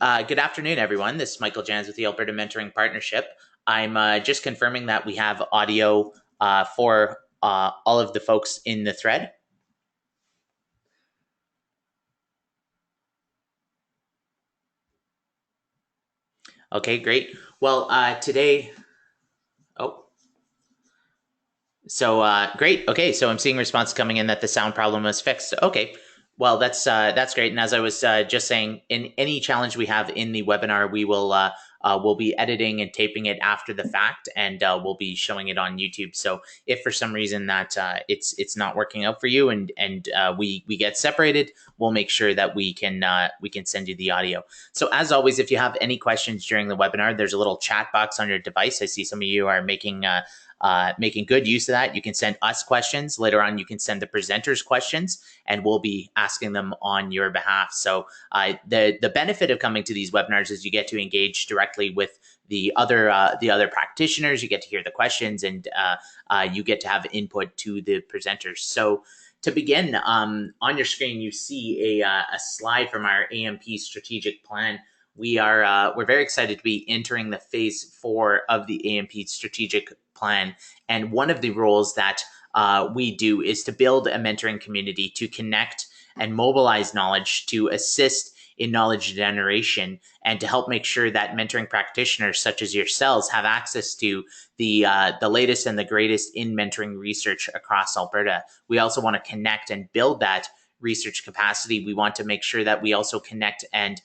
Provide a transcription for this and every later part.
Good afternoon, everyone. This is Michael Jans with the Alberta Mentoring Partnership. I'm just confirming that we have audio for all of the folks in the thread. Okay, great. Well, today, great. Okay, so I'm seeing response coming in that the sound problem was fixed. Okay, well that's great. And as I was just saying, in any challenge we have in the webinar, we'll be editing and taping it after the fact, and we'll be showing it on YouTube. So if for some reason that it's not working out for you, and we get separated, we'll make sure that we can send you the audio. So as always, if you have any questions during the webinar, there's a little chat box on your device. I see some of you are making good use of that. You can send us questions. Later on, you can send the presenters questions, and we'll be asking them on your behalf. So the benefit of coming to these webinars is you get to engage directly with the other practitioners. You get to hear the questions, and you get to have input to the presenters. So to begin, on your screen, you see a slide from our AMP strategic plan. We're very excited to be entering the phase 4 of the AMP strategic plan, and one of the roles that we do is to build a mentoring community to connect and mobilize knowledge to assist in knowledge generation and to help make sure that mentoring practitioners such as yourselves have access to the latest and the greatest in mentoring research across Alberta. We also want to connect and build that research capacity. We want to make sure that we also connect and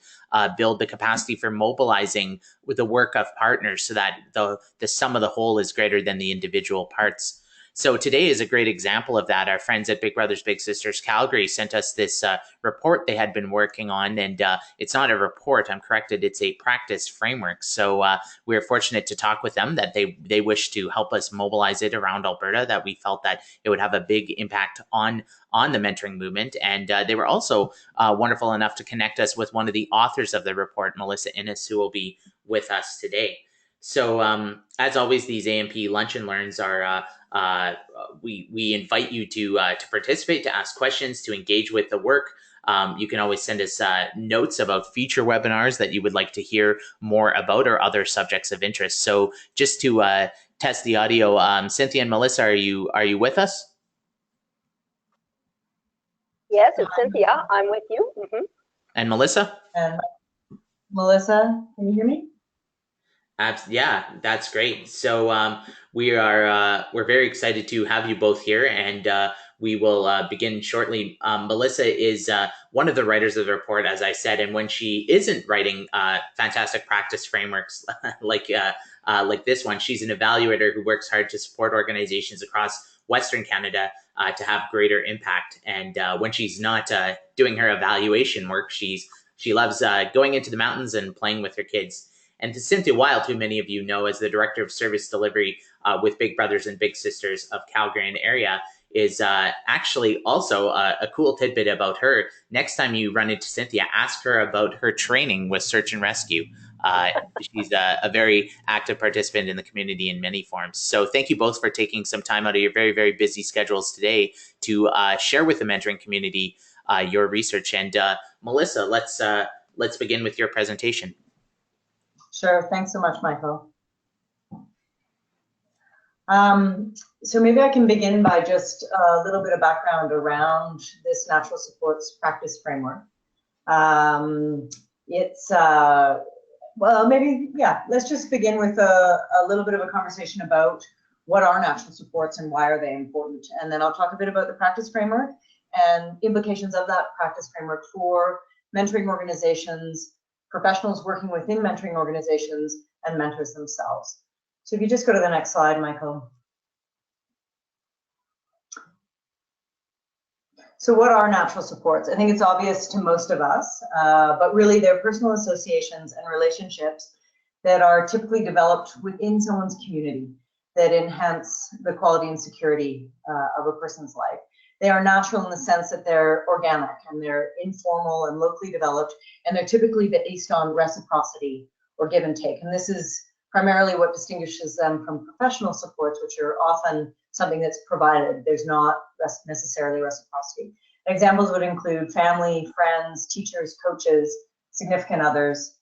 build the capacity for mobilizing with the work of partners so that the sum of the whole is greater than the individual parts. So today is a great example of that. Our friends at Big Brothers Big Sisters Calgary sent us this report they had been working on, and it's not a report, I'm corrected, it's a practice framework. So we were fortunate to talk with them that they wish to help us mobilize it around Alberta, that we felt that it would have a big impact on the mentoring movement. And they were also wonderful enough to connect us with one of the authors of the report, Melissa Innes, who will be with us today. So as always, these AMP Lunch and Learns are we invite you to participate, to ask questions, to engage with the work. You can always send us notes about future webinars that you would like to hear more about, or other subjects of interest. So just to test the audio, Cynthia and Melissa, are you with us? Yes, it's Cynthia. I'm with you. Mm-hmm. And Melissa? And Melissa, can you hear me? Yeah, that's great. So we're very excited to have you both here, and we will begin shortly. Melissa is one of the writers of the report, as I said, and when she isn't writing fantastic practice frameworks like this one, she's an evaluator who works hard to support organizations across Western Canada to have greater impact. And when she's not doing her evaluation work, she loves going into the mountains and playing with her kids. And to Cynthia Wild, who many of you know as the Director of Service Delivery with Big Brothers and Big Sisters of Calgary and area, is actually also a cool tidbit about her. Next time you run into Cynthia, ask her about her training with search and rescue. She's a very active participant in the community in many forms. So thank you both for taking some time out of your very, very busy schedules today to share with the mentoring community your research. And Melissa, let's begin with your presentation. Sure. Thanks so much, Michael. So maybe I can begin by just a little bit of background around this natural supports practice framework. Let's just begin with a little bit of a conversation about what are natural supports and why are they important. And then I'll talk a bit about the practice framework and implications of that practice framework for mentoring organizations, professionals working within mentoring organizations, and mentors themselves. So if you just go to the next slide, Michael. So what are natural supports? I think it's obvious to most of us, but really they're personal associations and relationships that are typically developed within someone's community that enhance the quality and security of a person's life. They are natural in the sense that they're organic and they're informal and locally developed, and they're typically based on reciprocity or give and take. And this is primarily what distinguishes them from professional supports, which are often something that's provided. There's not necessarily reciprocity. Examples would include family, friends, teachers, coaches, significant others,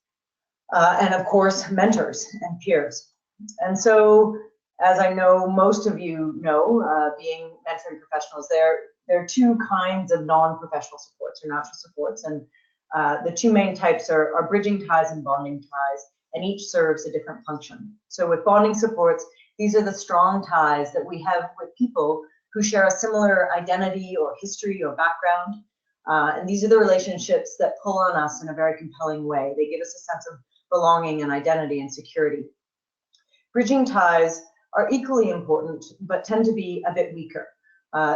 and of course, mentors and peers. And so, as I know most of you know, being mentoring professionals, there are two kinds of non-professional supports or natural supports, and the two main types are bridging ties and bonding ties, and each serves a different function. So with bonding supports, these are the strong ties that we have with people who share a similar identity or history or background, and these are the relationships that pull on us in a very compelling way. They give us a sense of belonging and identity and security. Bridging ties are equally important, but tend to be a bit weaker.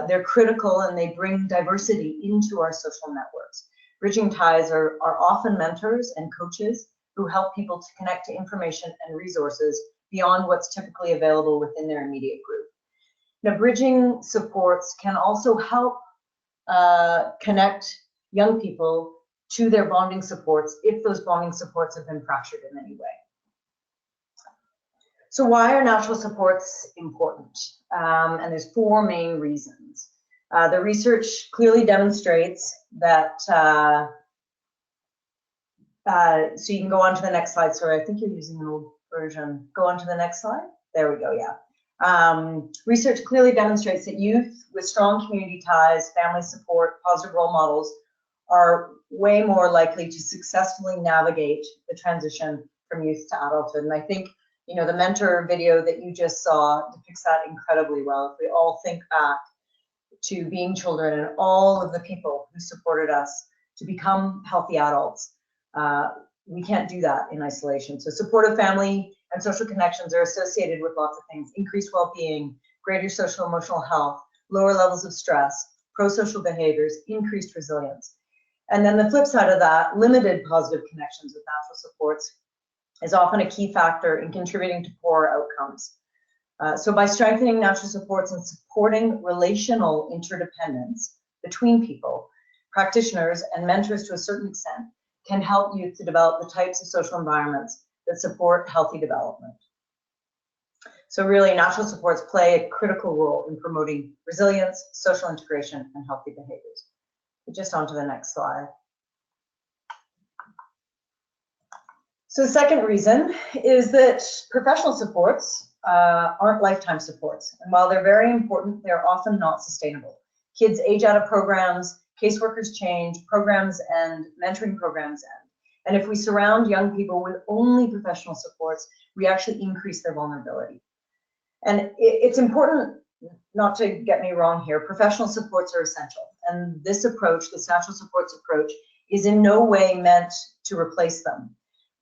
They're critical and they bring diversity into our social networks. Bridging ties are often mentors and coaches who help people to connect to information and resources beyond what's typically available within their immediate group. Now, bridging supports can also help connect young people to their bonding supports if those bonding supports have been fractured in any way. So why are natural supports important? And there's four main reasons. The research clearly demonstrates that, so you can go on to the next slide. Sorry, I think you're using an old version. Go on to the next slide. There we go, yeah. Research clearly demonstrates that youth with strong community ties, family support, positive role models are way more likely to successfully navigate the transition from youth to adulthood. And I think, you know, the mentor video that you just saw depicts that incredibly well. If we all think back to being children and all of the people who supported us to become healthy adults, we can't do that in isolation. So supportive family and social connections are associated with lots of things: increased well-being, greater social emotional health, lower levels of stress, pro-social behaviors, increased resilience. And then the flip side of that, limited positive connections with natural supports is often a key factor in contributing to poor outcomes. So by strengthening natural supports and supporting relational interdependence between people, practitioners and mentors to a certain extent can help youth to develop the types of social environments that support healthy development. So really, natural supports play a critical role in promoting resilience, social integration, and healthy behaviors. Just on to the next slide. So the second reason is that professional supports aren't lifetime supports. And while they're very important, they're often not sustainable. Kids age out of programs, caseworkers change, programs and mentoring programs end. And if we surround young people with only professional supports, we actually increase their vulnerability. And it's important not to get me wrong here, professional supports are essential. And this approach, this natural supports approach, is in no way meant to replace them.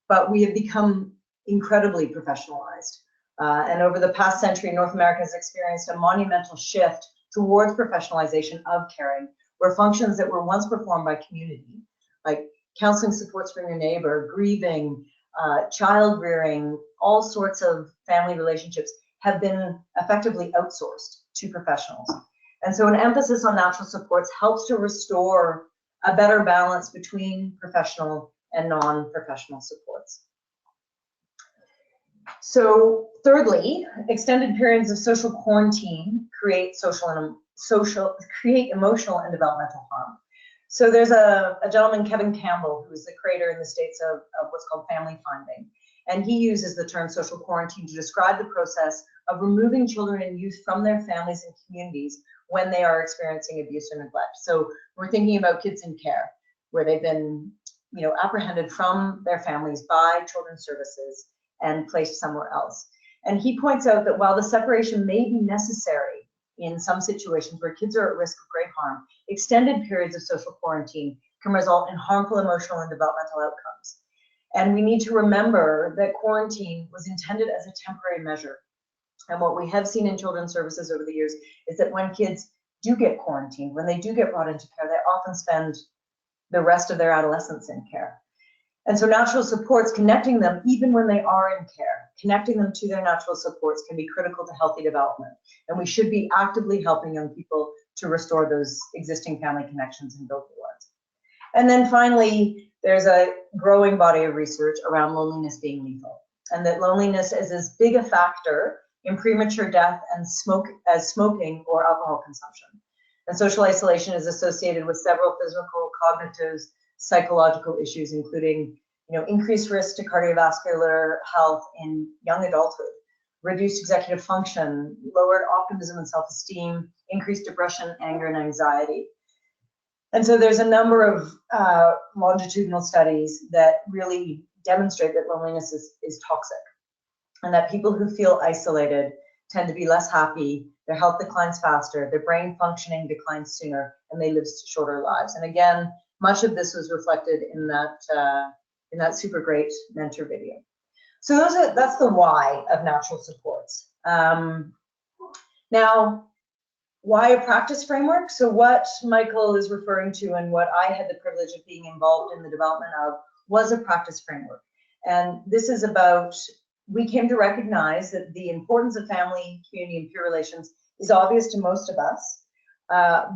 But we have become incredibly professionalized. And over the past century, North America has experienced a monumental shift towards professionalization of caring, where functions that were once performed by community, like counseling supports for your neighbor, grieving, child rearing, all sorts of family relationships, have been effectively outsourced to professionals. And so an emphasis on natural supports helps to restore a better balance between professional and non-professional supports. So thirdly, extended periods of social quarantine create emotional and developmental harm. So there's a gentleman, Kevin Campbell, who is the creator in the States of what's called family finding. And he uses the term social quarantine to describe the process of removing children and youth from their families and communities when they are experiencing abuse or neglect. So we're thinking about kids in care, where they've been, apprehended from their families by children's services and placed somewhere else. And he points out that while the separation may be necessary in some situations where kids are at risk of great harm, extended periods of social quarantine can result in harmful emotional and developmental outcomes. And we need to remember that quarantine was intended as a temporary measure. And what we have seen in children's services over the years is that when kids do get quarantined, when they do get brought into care, they often spend the rest of their adolescence in care. And so natural supports, connecting them even when they are in care, connecting them to their natural supports can be critical to healthy development. And we should be actively helping young people to restore those existing family connections and build new ones. And then finally, there's a growing body of research around loneliness being lethal, and that loneliness is as big a factor in premature death and smoking or alcohol consumption. And social isolation is associated with several physical, cognitive, psychological issues, including increased risk to cardiovascular health in young adulthood, reduced executive function, lowered optimism and self-esteem, increased depression, anger, and anxiety. And so there's a number of longitudinal studies that really demonstrate that loneliness is toxic, and that people who feel isolated tend to be less happy, their health declines faster, their brain functioning declines sooner, and they live shorter lives. And again, much of this was reflected in that super great mentor video. So that's the why of natural supports. Now, why a practice framework? So what Michael is referring to, and what I had the privilege of being involved in the development of, was a practice framework. And this is about, we came to recognize that the importance of family, community, and peer relations is obvious to most of us,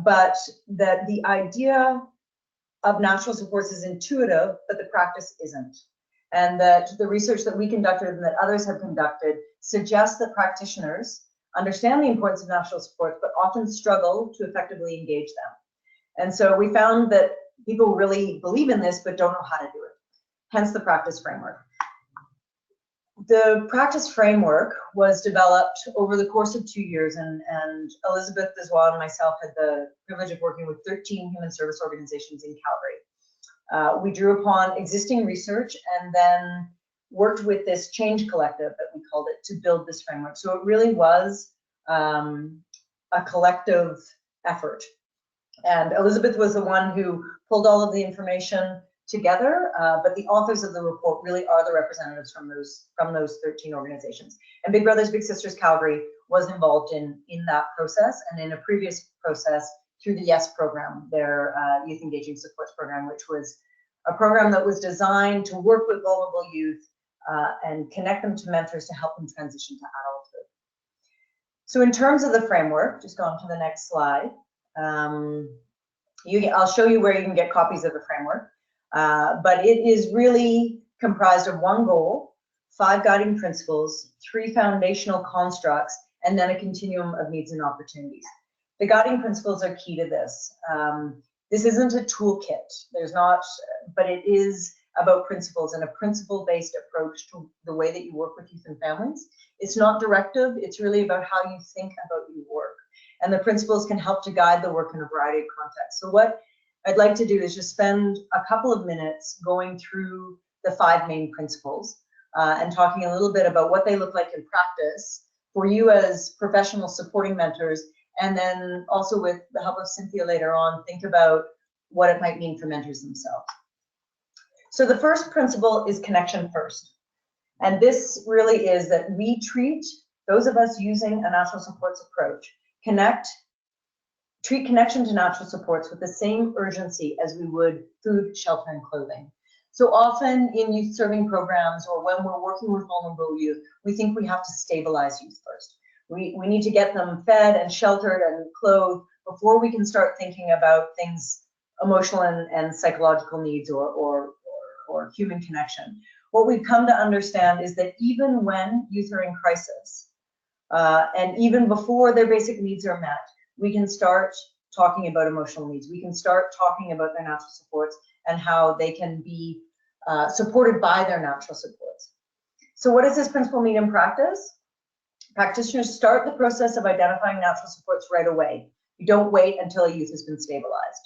but that the idea of natural supports is intuitive, but the practice isn't. And that the research that we conducted and that others have conducted suggests that practitioners understand the importance of natural supports, but often struggle to effectively engage them. And so we found that people really believe in this, but don't know how to do it. Hence the practice framework. The practice framework was developed over the course of 2 years, and Elizabeth Dubois and myself had the privilege of working with 13 human service organizations in Calgary. We drew upon existing research and then worked with this change collective, that we called it, to build this framework. So it really was a collective effort. And Elizabeth was the one who pulled all of the information together, but the authors of the report really are the representatives from those 13 organizations. And Big Brothers Big Sisters Calgary was involved in that process, and in a previous process through the YES program, their Youth Engaging Supports program, which was a program that was designed to work with vulnerable youth and connect them to mentors to help them transition to adulthood. So in terms of the framework, just go on to the next slide. I'll show you where you can get copies of the framework. But it is really comprised of one goal, 5 guiding principles, 3 foundational constructs, and then a continuum of needs and opportunities. The guiding principles are key to this. This isn't a toolkit. But it is about principles and a principle-based approach to the way that you work with youth and families. It's not directive. It's really about how you think about your work. And the principles can help to guide the work in a variety of contexts. So what I'd like to do is just spend a couple of minutes going through the 5 main principles and talking a little bit about what they look like in practice for you as professional supporting mentors, and then also with the help of Cynthia later on, think about what it might mean for mentors themselves. So the first principle is connection first. And this really is that we treat those of us using a natural supports approach, treat connection to natural supports with the same urgency as we would food, shelter, and clothing. So often in youth serving programs or when we're working with vulnerable youth, we think we have to stabilize youth first. We need to get them fed and sheltered and clothed before we can start thinking about things, emotional and psychological needs or human connection. What we've come to understand is that even when youth are in crisis, and even before their basic needs are met, we can start talking about emotional needs. We can start talking about their natural supports and how they can be supported by their natural supports. So what does this principle mean in practice? Practitioners start the process of identifying natural supports right away. You don't wait until a youth has been stabilized.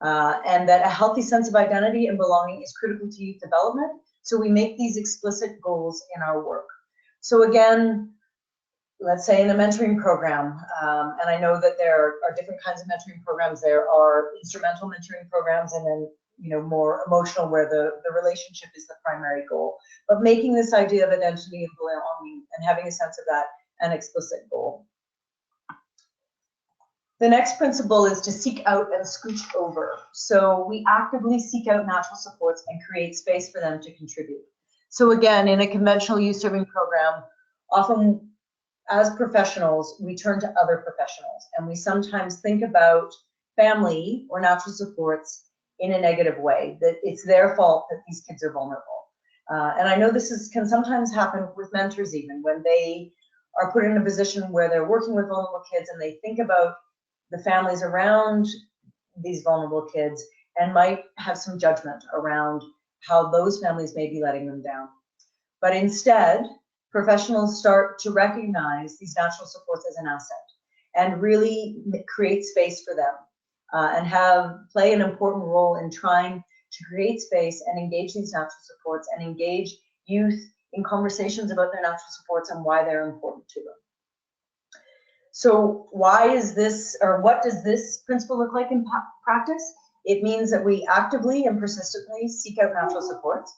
And that a healthy sense of identity and belonging is critical to youth development. So we make these explicit goals in our work. So again, let's say in a mentoring program, and I know that there are different kinds of mentoring programs. There are instrumental mentoring programs, and then more emotional, where the relationship is the primary goal. But making this idea of identity and belonging and having a sense of that an explicit goal. The next principle is to seek out and scooch over. So we actively seek out natural supports and create space for them to contribute. So again, in a conventional youth serving program, often as professionals, we turn to other professionals, and we sometimes think about family or natural supports in a negative way, that it's their fault that these kids are vulnerable. And I know this can sometimes happen with mentors, even when they are put in a position where they're working with vulnerable kids and they think about the families around these vulnerable kids, and might have some judgment around how those families may be letting them down. But instead, professionals start to recognize these natural supports as an asset and really create space for them and play an important role in trying to create space and engage these natural supports and engage youth in conversations about their natural supports and why they're important to them. So why is this, or what does this principle look like in practice? It means that we actively and persistently seek out natural supports.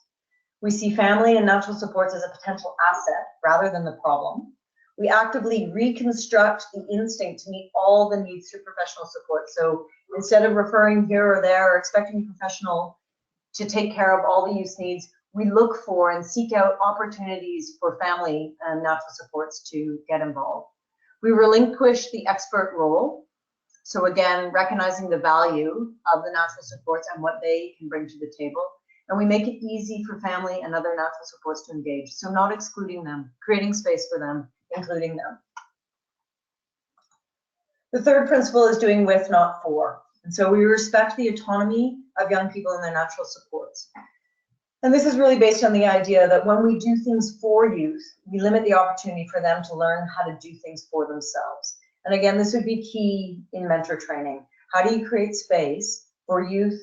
We see family and natural supports as a potential asset rather than the problem. We actively reconstruct the instinct to meet all the needs through professional support. So instead of referring here or there or expecting a professional to take care of all the youth needs, we look for and seek out opportunities for family and natural supports to get involved. We relinquish the expert role. So again, recognizing the value of the natural supports and what they can bring to the table. And we make it easy for family and other natural supports to engage. So not excluding them, creating space for them, including them. The third principle is doing with, not for. And so we respect the autonomy of young people and their natural supports. And this is really based on the idea that when we do things for youth, we limit the opportunity for them to learn how to do things for themselves. And again, this would be key in mentor training. How do you create space for youth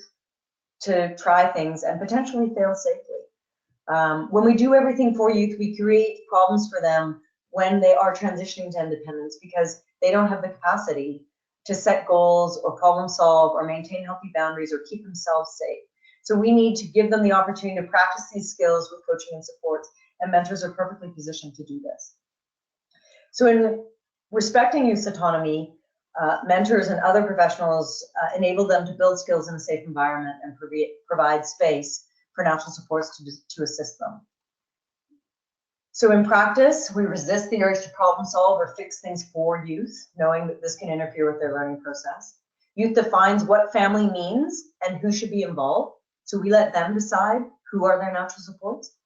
to try things and potentially fail safely? When we do everything for youth, we create problems for them when they are transitioning to independence because they don't have the capacity to set goals or problem solve or maintain healthy boundaries or keep themselves safe. So we need to give them the opportunity to practice these skills with coaching and supports, and mentors are perfectly positioned to do this. So in respecting youth's autonomy, mentors and other professionals enable them to build skills in a safe environment and provide space for natural supports to assist them. So in practice, we resist the urge to problem solve or fix things for youth, knowing that this can interfere with their learning process. Youth defines what family means and who should be involved. So we let them decide who are their natural supports.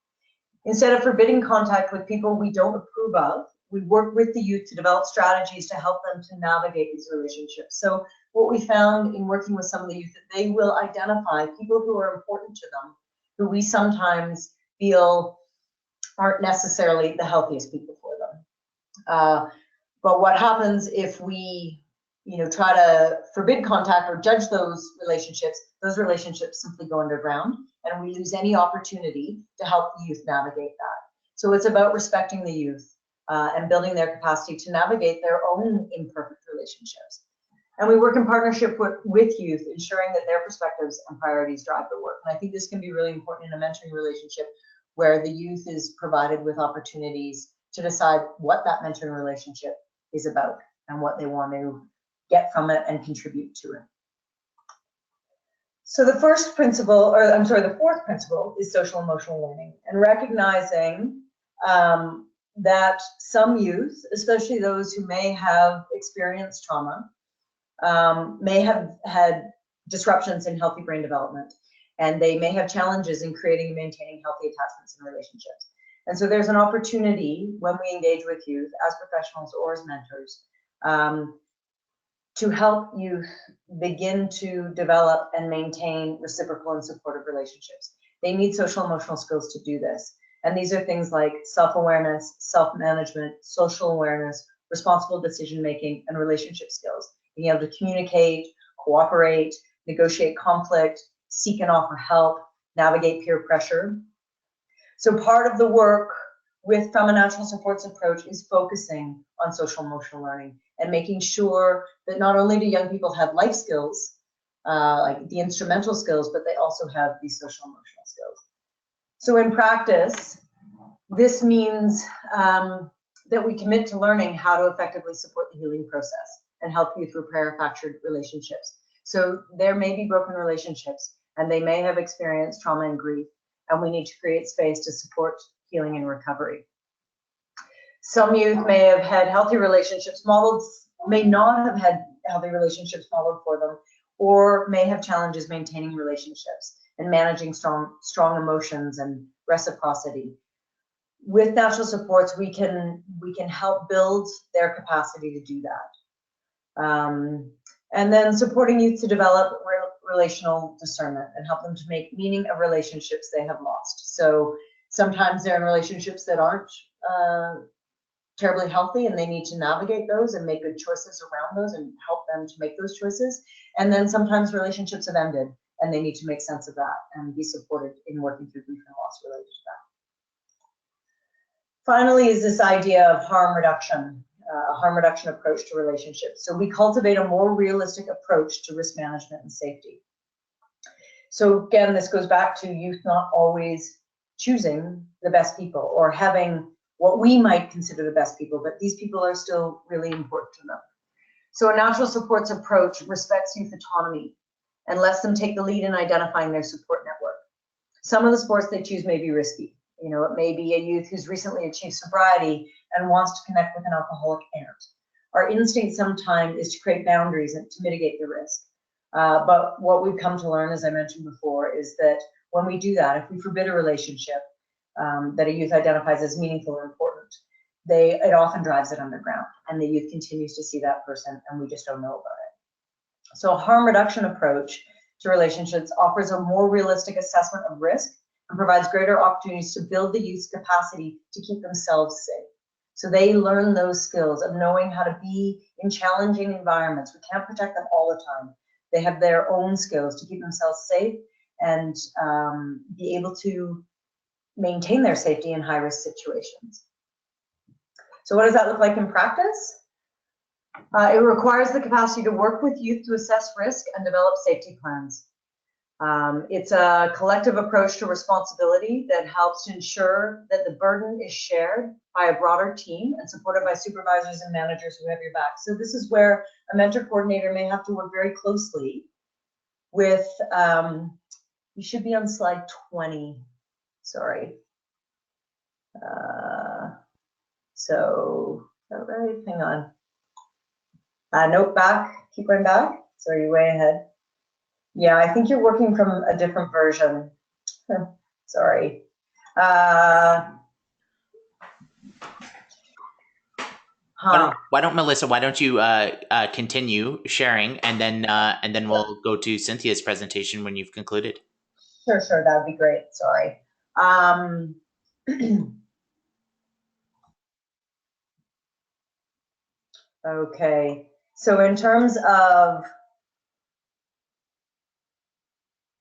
Instead of forbidding contact with people we don't approve of, we work with the youth to develop strategies to help them to navigate these relationships. So what we found in working with some of the youth, that they will identify people who are important to them, who we sometimes feel aren't necessarily the healthiest people for them. But what happens if we try to forbid contact or judge those relationships simply go underground, and we lose any opportunity to help the youth navigate that. So it's about respecting the youth and building their capacity to navigate their own imperfect relationships. And we work in partnership with youth, ensuring that their perspectives and priorities drive the work. And I think this can be really important in a mentoring relationship where the youth is provided with opportunities to decide what that mentoring relationship is about and what they want to get from it and contribute to it. So the fourth principle is social emotional learning, and recognizing that some youth, especially those who may have experienced trauma, may have had disruptions in healthy brain development, and they may have challenges in creating and maintaining healthy attachments and relationships. And so there's an opportunity when we engage with youth as professionals or as mentors to help youth begin to develop and maintain reciprocal and supportive relationships. They need social emotional skills to do this. And these are things like self-awareness, self-management, social awareness, responsible decision-making, and relationship skills. Being able to communicate, cooperate, negotiate conflict, seek and offer help, navigate peer pressure. So part of the work from a natural supports approach is focusing on social emotional learning and making sure that not only do young people have life skills, like the instrumental skills, but they also have these social emotional skills. So in practice, this means that we commit to learning how to effectively support the healing process and help youth repair fractured relationships. So there may be broken relationships and they may have experienced trauma and grief, and we need to create space to support healing and recovery. Some youth may have had healthy relationships modeled, may not have had healthy relationships modeled for them, or may have challenges maintaining relationships and managing strong emotions and reciprocity. With natural supports, we can help build their capacity to do that. And then supporting youth to develop relational discernment and help them to make meaning of relationships they have lost. So sometimes they're in relationships that aren't terribly healthy, and they need to navigate those and make good choices around those and help them to make those choices. And then sometimes relationships have ended and they need to make sense of that and be supported in working through grief and loss related to that. Finally is this idea of harm reduction, a harm reduction approach to relationships. So we cultivate a more realistic approach to risk management and safety. So again, this goes back to youth not always choosing the best people or having what we might consider the best people, but these people are still really important to them. So a natural supports approach respects youth autonomy and lets them take the lead in identifying their support network. Some of the supports they choose may be risky. You know, it may be a youth who's recently achieved sobriety and wants to connect with an alcoholic aunt. Our instinct sometimes is to create boundaries and to mitigate the risk. But what we've come to learn, as I mentioned before, is that when we do that, if we forbid a relationship that a youth identifies as meaningful or important, it often drives it underground, and the youth continues to see that person, and we just don't know about it. So a harm reduction approach to relationships offers a more realistic assessment of risk and provides greater opportunities to build the youth's capacity to keep themselves safe. So they learn those skills of knowing how to be in challenging environments. We can't protect them all the time. They have their own skills to keep themselves safe and be able to maintain their safety in high-risk situations. So what does that look like in practice? It requires the capacity to work with youth to assess risk and develop safety plans. It's a collective approach to responsibility that helps to ensure that the burden is shared by a broader team and supported by supervisors and managers who have your back. So this is where a mentor coordinator may have to work very closely with, you should be on slide 20, sorry. So, all right, hang on. Nope, back, keep going back. Sorry, you're way ahead. Yeah, I think you're working from a different version. Sorry. Why don't Melissa? Why don't you continue sharing, and then we'll go to Cynthia's presentation when you've concluded. Sure, that would be great. Sorry. Okay. So in terms of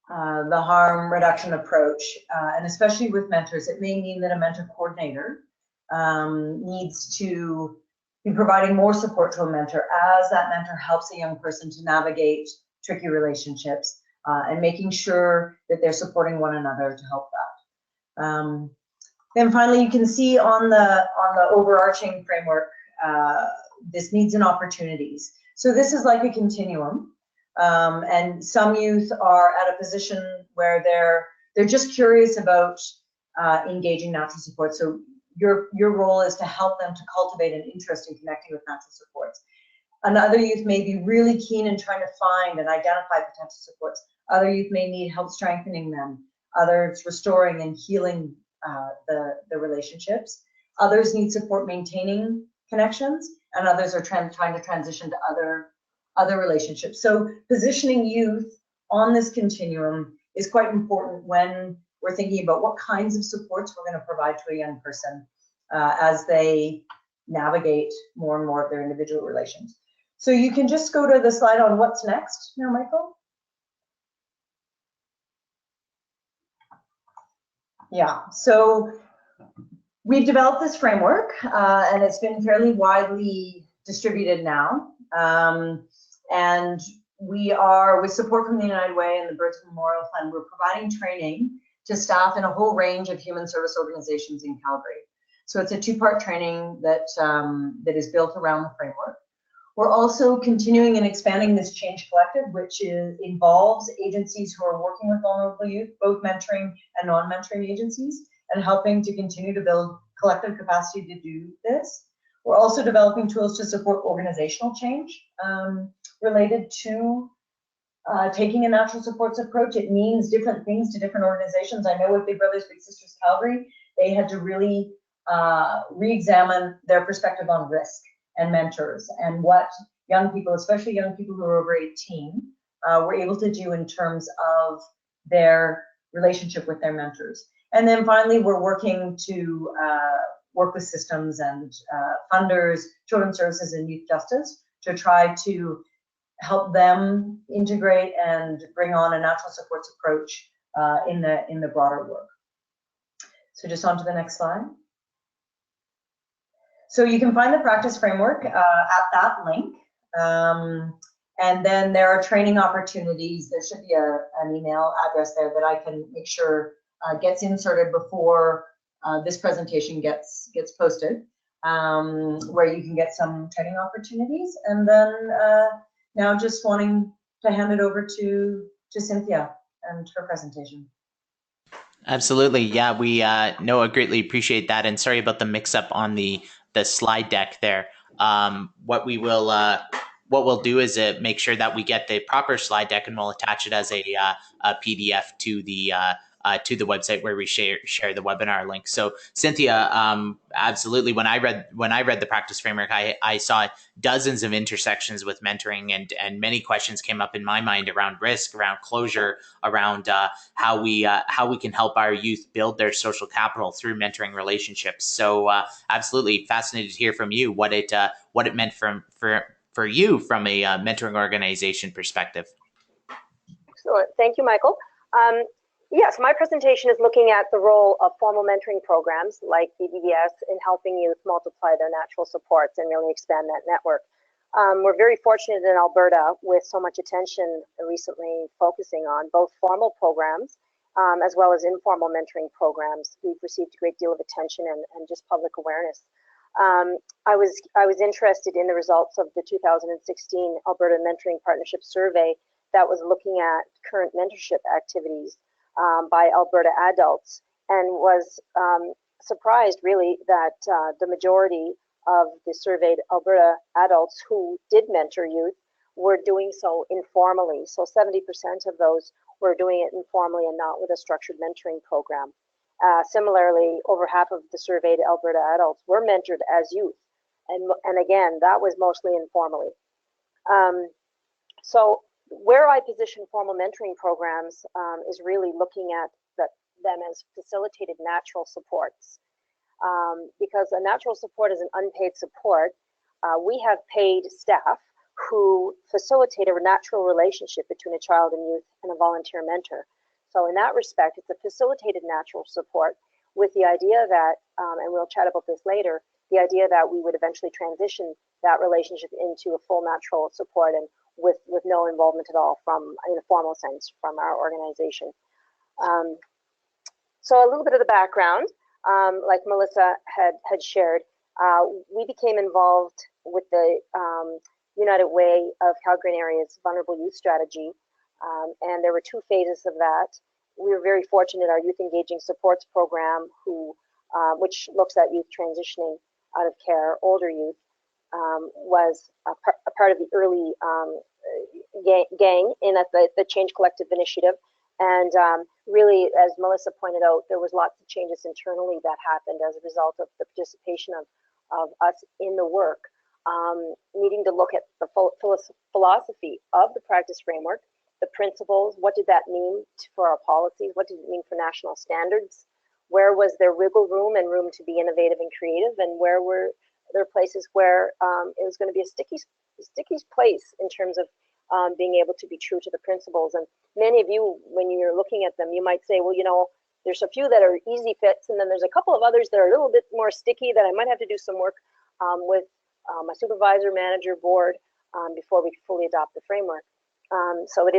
the harm reduction approach, and especially with mentors, it may mean that a mentor coordinator needs to be providing more support to a mentor as that mentor helps a young person to navigate tricky relationships and making sure that they're supporting one another to help that. Then finally, you can see on the overarching framework, this needs and opportunities. So this is like a continuum. And some youth are at a position where they're just curious about engaging natural support. So your role is to help them to cultivate an interest in connecting with natural supports. Another youth may be really keen in trying to find and identify potential supports. Other youth may need help strengthening them. Others restoring and healing the relationships. Others need support maintaining connections, and others are trying to transition to other relationships. So positioning youth on this continuum is quite important when we're thinking about what kinds of supports we're going to provide to a young person as they navigate more and more of their individual relations. So you can just go to the slide on what's next now, Michael. Yeah, so we've developed this framework and it's been fairly widely distributed now. And we are, with support from the United Way and the Birds Memorial Fund, we're providing training to staff in a whole range of human service organizations in Calgary. So it's a two-part training that is built around the framework. We're also continuing and expanding this Change Collective, which involves agencies who are working with vulnerable youth, both mentoring and non-mentoring agencies, and helping to continue to build collective capacity to do this. We're also developing tools to support organizational change related to taking a natural supports approach. It means different things to different organizations. I know with Big Brothers Big Sisters Calgary, they had to really re-examine their perspective on risk and mentors and what young people, especially young people who are over 18, were able to do in terms of their relationship with their mentors. And then finally, we're working to work with systems and funders, children's services and youth justice to try to help them integrate and bring on a natural supports approach in the broader work. So just on to the next slide. So you can find the practice framework at that link. And then there are training opportunities. There should be an email address there that I can make sure gets inserted before this presentation gets posted, where you can get some training opportunities. And then now just wanting to hand it over to Cynthia and her presentation. Absolutely. Yeah, we Noah, greatly appreciate that. And sorry about the mix up on the slide deck there. What we'll do is make sure that we get the proper slide deck, and we'll attach it as a PDF to the website where we share the webinar link. So Cynthia, absolutely. When I read the practice framework, I saw dozens of intersections with mentoring, and many questions came up in my mind around risk, around closure, around how we can help our youth build their social capital through mentoring relationships. So absolutely fascinated to hear from you what it meant for you from a mentoring organization perspective. Excellent. Thank you, Michael. Yes, my presentation is looking at the role of formal mentoring programs like BBBS in helping youth multiply their natural supports and really expand that network. We're very fortunate in Alberta with so much attention recently focusing on both formal programs as well as informal mentoring programs. We've received a great deal of attention and just public awareness. I was interested in the results of the 2016 Alberta Mentoring Partnership Survey that was looking at current mentorship activities by Alberta adults, and was surprised really that the majority of the surveyed Alberta adults who did mentor youth were doing so informally. So 70% of those were doing it informally and not with a structured mentoring program. Similarly, over half of the surveyed Alberta adults were mentored as youth, and again, that was mostly informally. So where I position formal mentoring programs is really looking at them as facilitated natural supports. Because a natural support is an unpaid support, we have paid staff who facilitate a natural relationship between a child and youth and a volunteer mentor. So in that respect, it's a facilitated natural support with the idea that, and we'll chat about this later, the idea that we would eventually transition that relationship into a full natural support and with no involvement at all from, in a formal sense, from our organization. So a little bit of the background, like Melissa had shared, we became involved with the United Way of Calgary Area's Vulnerable Youth Strategy, and there were two phases of that. We were very fortunate. Our Youth Engaging Supports program, which looks at youth transitioning out of care, older youth, was a part of the early gang in the Change Collective initiative. And really, as Melissa pointed out, there was lots of changes internally that happened as a result of the participation of us in the work, needing to look at the philosophy of the practice framework, the principles, what did that mean for our policies, what did it mean for national standards, where was there wiggle room and room to be innovative and creative, and where were there places where it was going to be a sticky place in terms of being able to be true to the principles. And many of you, when you're looking at them, you might say, well, you know, there's a few that are easy fits, and then there's a couple of others that are a little bit more sticky that I might have to do some work with my supervisor, manager, board before we fully adopt the framework. So it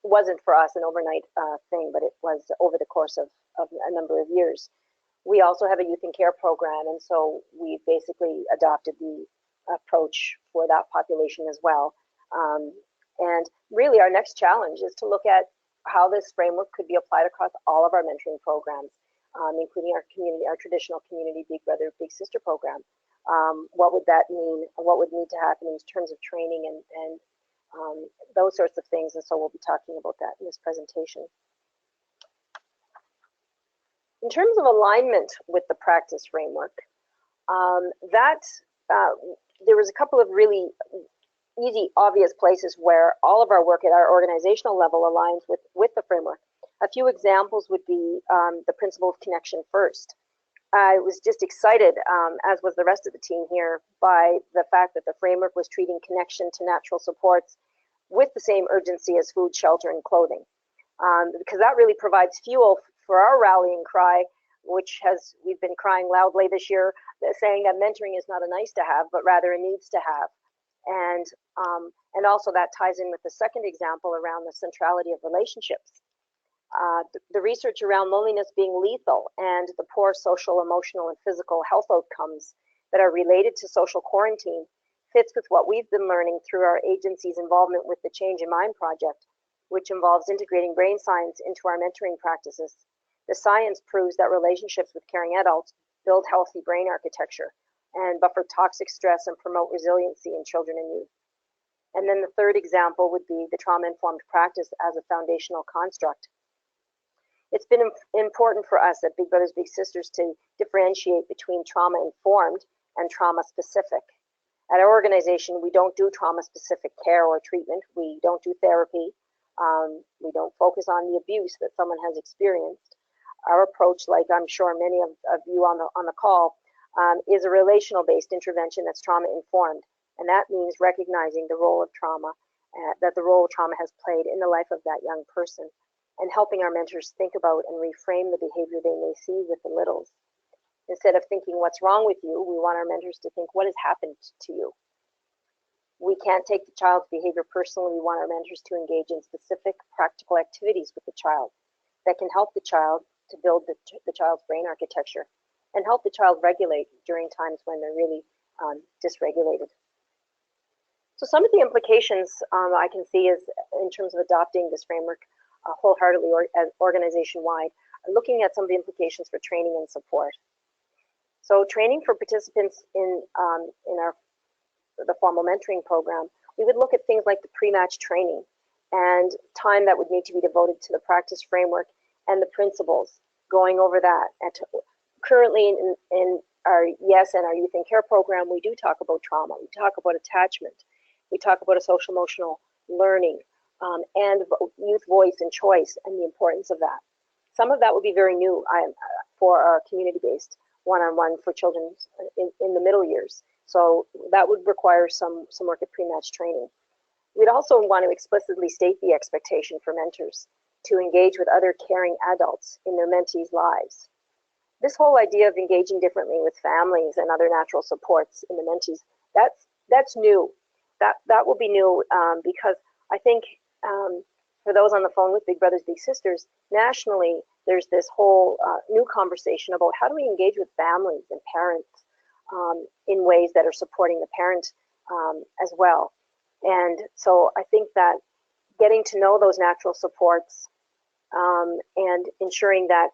wasn't for us an overnight thing, but it was over the course of a number of years. We also have a youth in care program, and so we basically adopted the approach for that population as well. And really our next challenge is to look at how this framework could be applied across all of our mentoring programs, including our community, our traditional community Big Brother, Big Sister program. What would that mean? What would need to happen in terms of training and those sorts of things? And so we'll be talking about that in this presentation. In terms of alignment with the practice framework, there was a couple of really easy, obvious places where all of our work at our organizational level aligns with the framework. A few examples would be the principle of connection first. I was just excited, as was the rest of the team here, by the fact that the framework was treating connection to natural supports with the same urgency as food, shelter, and clothing. Because that really provides fuel for our rallying cry, which we've been crying loudly this year, saying that mentoring is not a nice to have, but rather a needs to have. And also that ties in with the second example around the centrality of relationships. The research around loneliness being lethal and the poor social, emotional, and physical health outcomes that are related to social quarantine fits with what we've been learning through our agency's involvement with the Change in Mind project, which involves integrating brain science into our mentoring practices. The science proves that relationships with caring adults build healthy brain architecture and buffer toxic stress and promote resiliency in children and youth. And then the third example would be the trauma-informed practice as a foundational construct. It's been important for us at Big Brothers Big Sisters to differentiate between trauma-informed and trauma-specific. At our organization, we don't do trauma-specific care or treatment. We don't do therapy. We don't focus on the abuse that someone has experienced. Our approach, like I'm sure many of you on the call, is a relational-based intervention that's trauma-informed, and that means recognizing the role of trauma, that the role trauma has played in the life of that young person, and helping our mentors think about and reframe the behavior they may see with the littles. Instead of thinking what's wrong with you, we want our mentors to think what has happened to you. We can't take the child's behavior personally. We want our mentors to engage in specific practical activities with the child that can help the child to build the child's brain architecture and help the child regulate during times when they're really dysregulated. So some of the implications I can see is in terms of adopting this framework wholeheartedly or organization-wide, looking at some of the implications for training and support. So training for participants in the formal mentoring program, we would look at things like the pre-match training and time that would need to be devoted to the practice framework and the principles, going over that. Currently in our YES and our Youth in Care program, we do talk about trauma, we talk about attachment, we talk about a social emotional learning, and youth voice and choice and the importance of that. Some of that would be very new for our community-based one-on-one for children in the middle years. So that would require some work at pre-match training. We'd also want to explicitly state the expectation for mentors to engage with other caring adults in their mentees' lives. This whole idea of engaging differently with families and other natural supports in the mentees, that's new. That will be new because I think for those on the phone with Big Brothers Big Sisters, nationally, there's this whole new conversation about how do we engage with families and parents in ways that are supporting the parent as well. And so I think that getting to know those natural supports and ensuring that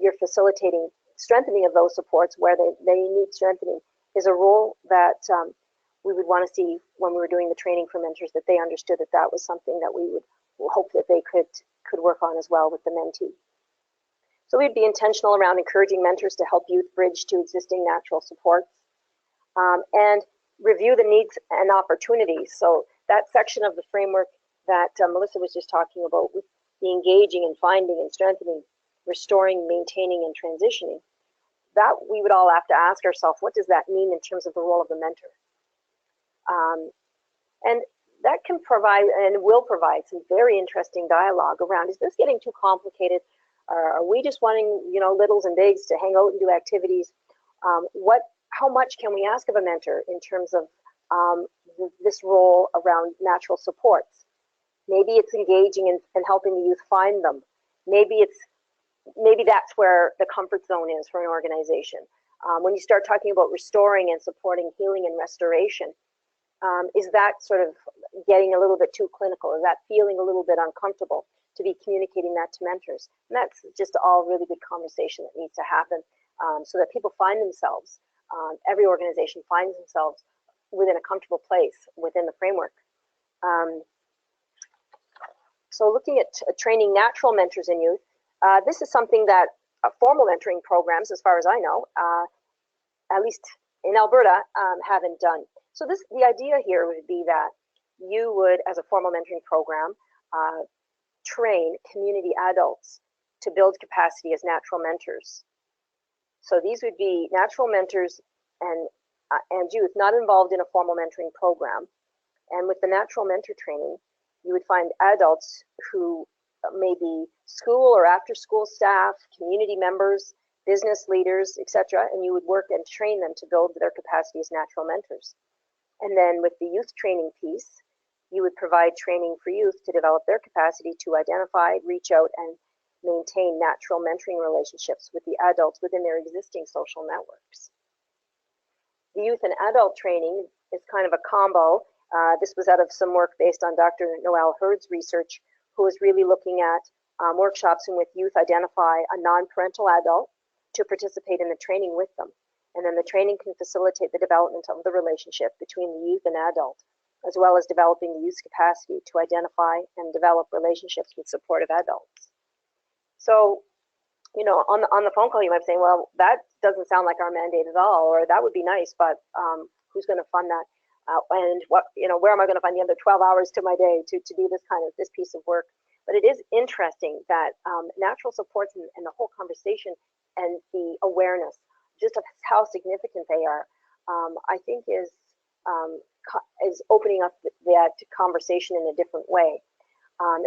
you're facilitating strengthening of those supports where they need strengthening is a role that we would want to see when we were doing the training for mentors, that they understood that was something that we would hope that they could work on as well with the mentee. So we'd be intentional around encouraging mentors to help youth bridge to existing natural supports and review the needs and opportunities. So that section of the framework that Melissa was just talking about with the engaging and finding and strengthening, restoring, maintaining, and transitioning, that we would all have to ask ourselves, what does that mean in terms of the role of the mentor? And that can provide and will provide some very interesting dialogue around, is this getting too complicated? Are we just wanting, littles and bigs to hang out and do activities? How much can we ask of a mentor in terms of this role around natural supports? Maybe it's engaging and helping the youth find them. Maybe that's where the comfort zone is for an organization. When you start talking about restoring and supporting healing and restoration, is that sort of getting a little bit too clinical? Is that feeling a little bit uncomfortable to be communicating that to mentors? And that's just all really good conversation that needs to happen so that people find themselves, every organization finds themselves within a comfortable place within the framework. So looking at training natural mentors in youth, this is something that formal mentoring programs, as far as I know, at least in Alberta, haven't done. So the idea here would be that you would, as a formal mentoring program, train community adults to build capacity as natural mentors. So these would be natural mentors and youth not involved in a formal mentoring program. And with the natural mentor training, you would find adults who may be school or after school staff, community members, business leaders, etc., and you would work and train them to build their capacity as natural mentors. And then with the youth training piece, you would provide training for youth to develop their capacity to identify, reach out, and maintain natural mentoring relationships with the adults within their existing social networks. The youth and adult training is kind of a combo. This was out of some work based on Dr. Noelle Hurd's research, who was really looking at workshops in which youth identify a non-parental adult to participate in the training with them. And then the training can facilitate the development of the relationship between the youth and adult, as well as developing the youth's capacity to identify and develop relationships with supportive adults. So, you know, on the phone call, you might be saying, well, that doesn't sound like our mandate at all, or that would be nice, but who's going to fund that? And what, you know, where am I going to find the other 12 hours to my day to do this piece of work? But it is interesting that natural supports and the whole conversation and the awareness just of how significant they are, I think is opening up that conversation in a different way,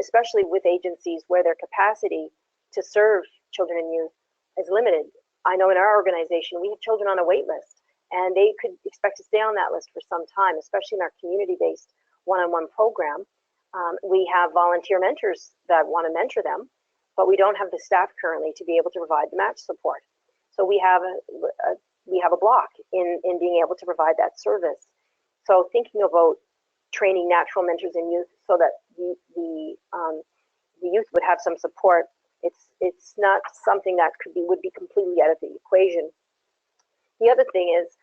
especially with agencies where their capacity to serve children and youth is limited. I know in our organization, we have children on a wait list, and they could expect to stay on that list for some time, especially in our community-based one-on-one program. We have volunteer mentors that want to mentor them, but we don't have the staff currently to be able to provide the match support. So we have a block in being able to provide that service. So thinking about training natural mentors in youth so that the youth would have some support, it's not something that would be completely out of the equation. The other thing is,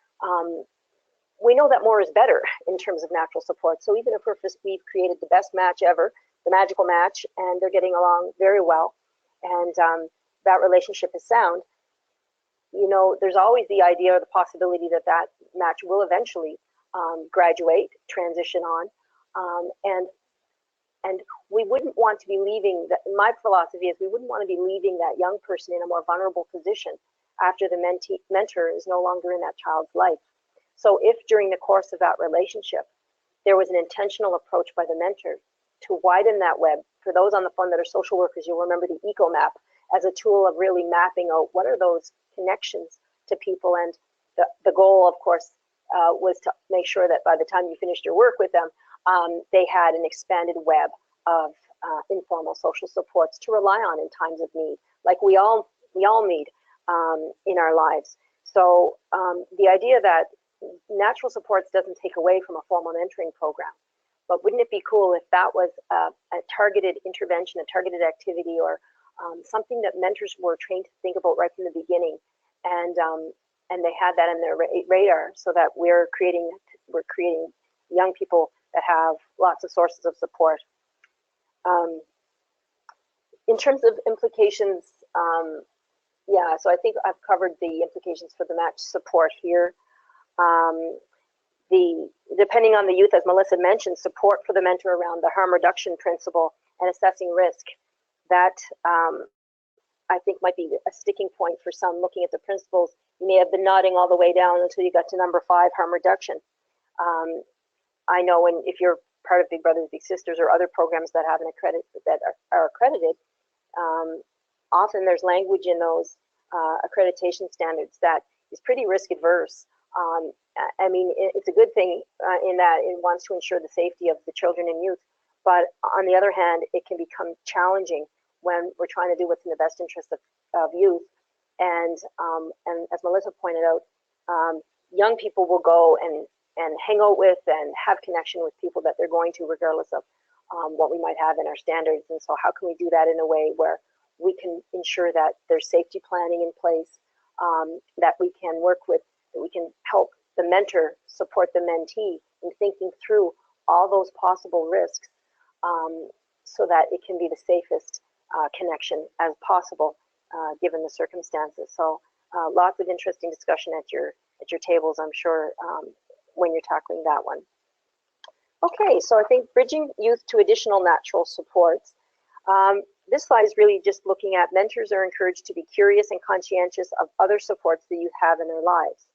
we know that more is better in terms of natural support. So even if we've created the best match ever, the magical match, and they're getting along very well, and that relationship is sound, you know, there's always the idea or the possibility that that match will eventually graduate, transition on, and we wouldn't want to be leaving. My philosophy is we wouldn't want to be leaving that young person in a more vulnerable position after the mentor is no longer in that child's life. So if during the course of that relationship, there was an intentional approach by the mentor to widen that web, for those on the phone that are social workers, you'll remember the eco map as a tool of really mapping out what are those connections to people. And the goal, of course, was to make sure that by the time you finished your work with them, they had an expanded web of informal social supports to rely on in times of need, like we all need in our lives. So the idea that natural supports doesn't take away from a formal mentoring program, but wouldn't it be cool if that was a targeted intervention, a targeted activity, or something that mentors were trained to think about right from the beginning, and they had that in their radar, so that we're creating young people that have lots of sources of support. In terms of implications, yeah, so I think I've covered the implications for the match support here. Depending on the youth, as Melissa mentioned, support for the mentor around the harm reduction principle and assessing risk, that I think might be a sticking point for some looking at the principles. You may have been nodding all the way down until you got to number 5, harm reduction. I know if you're part of Big Brothers Big Sisters or other programs that have are accredited, often there's language in those accreditation standards that is pretty risk adverse. I mean, it's a good thing in that it wants to ensure the safety of the children and youth, but on the other hand, it can become challenging when we're trying to do what's in the best interest of youth. And as Melissa pointed out, young people will go and hang out with and have connection with people that they're going to, regardless of what we might have in our standards. And so how can we do that in a way where we can ensure that there's safety planning in place, that we can work with, that we can help the mentor support the mentee in thinking through all those possible risks, so that it can be the safest connection as possible, given the circumstances. So lots of interesting discussion at your tables, I'm sure, when you're tackling that one. Okay, so I think bridging youth to additional natural supports. This slide is really just looking at mentors are encouraged to be curious and conscientious of other supports the youth have in their lives.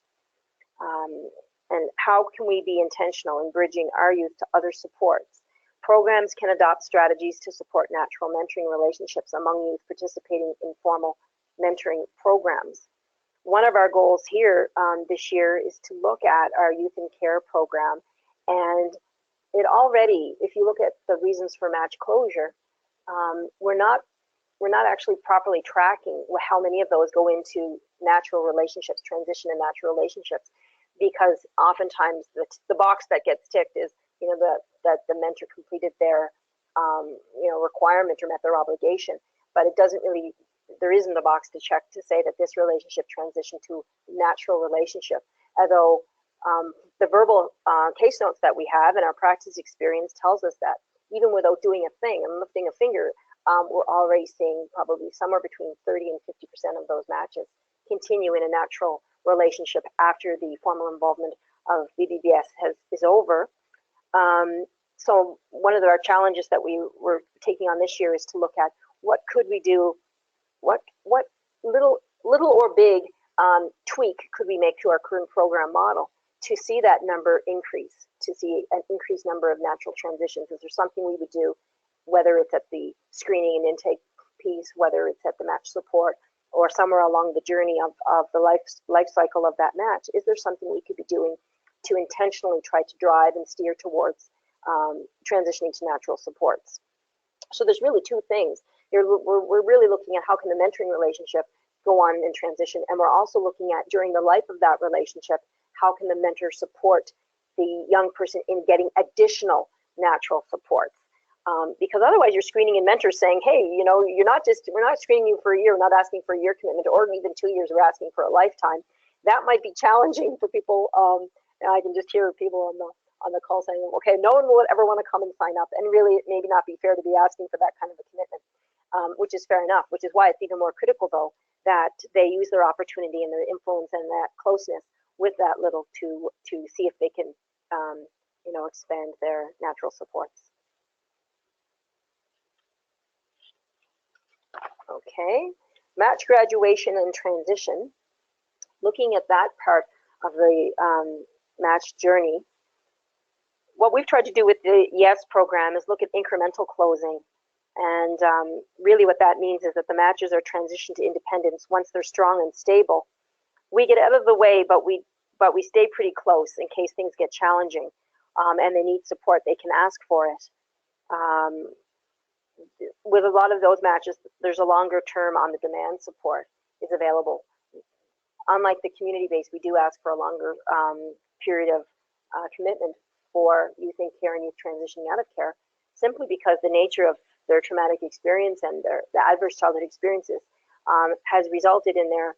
And how can we be intentional in bridging our youth to other supports? Programs can adopt strategies to support natural mentoring relationships among youth participating in formal mentoring programs. One of our goals here this year is to look at our Youth in Care program, and it already, if you look at the reasons for match closure, we're not actually properly tracking how many of those go into natural relationships, transition and natural relationships, because oftentimes the box that gets ticked is, that the mentor completed their, requirement or met their obligation, but it doesn't really, there isn't a box to check to say that this relationship transitioned to natural relationship. Although the verbal case notes that we have and our practice experience tells us that even without doing a thing and lifting a finger, we're already seeing probably somewhere between 30 and 50% of those matches continue in a natural relationship after the formal involvement of BBBS is over. So one of our challenges that we were taking on this year is to look at what could we do, what little or big tweak could we make to our current program model to see that number increase, to see an increased number of natural transitions. Is there something we would do, whether it's at the screening and intake piece, whether it's at the match support, or somewhere along the journey of the life cycle of that match? Is there something we could be doing to intentionally try to drive and steer towards transitioning to natural supports? So there's really two things. We're really looking at how can the mentoring relationship go on and transition, and we're also looking at during the life of that relationship, how can the mentor support the young person in getting additional natural supports? Because otherwise you're screening in mentors saying, hey, we're not screening you for a year, we're not asking for a year commitment, or even 2 years, we're asking for a lifetime. That might be challenging for people. And I can just hear people on the call saying, okay, no one will ever want to come and sign up, and really it maybe not be fair to be asking for that kind of a commitment, which is fair enough, which is why it's even more critical though that they use their opportunity and their influence and that closeness with that little to see if they can expand their natural supports. Okay, match graduation and transition. Looking at that part of the match journey, what we've tried to do with the YES program is look at incremental closing. And really what that means is that the matches are transitioned to independence once they're strong and stable. We get out of the way, but we stay pretty close in case things get challenging and they need support, they can ask for it. With a lot of those matches, there's a longer term on the demand support is available. Unlike the community base, we do ask for a longer period of commitment for youth in care and youth transitioning out of care, simply because the nature of their traumatic experience and the adverse childhood experiences has resulted in their,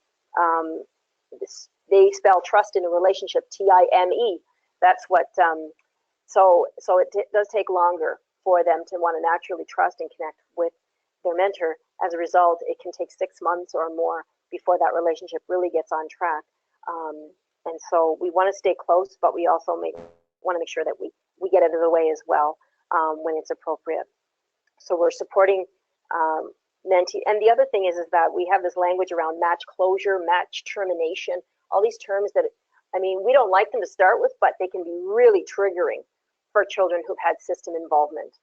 they spell trust in a relationship, T-I-M-E. That's what, so it does take longer for them to want to naturally trust and connect with their mentor. As a result, it can take 6 months or more before that relationship really gets on track. And so we want to stay close, but we also want to make sure that we get out of the way as well when it's appropriate. So we're supporting mentee. And the other thing is that we have this language around match closure, match termination, all these terms that, I mean, we don't like them to start with, but they can be really triggering for children who've had system involvement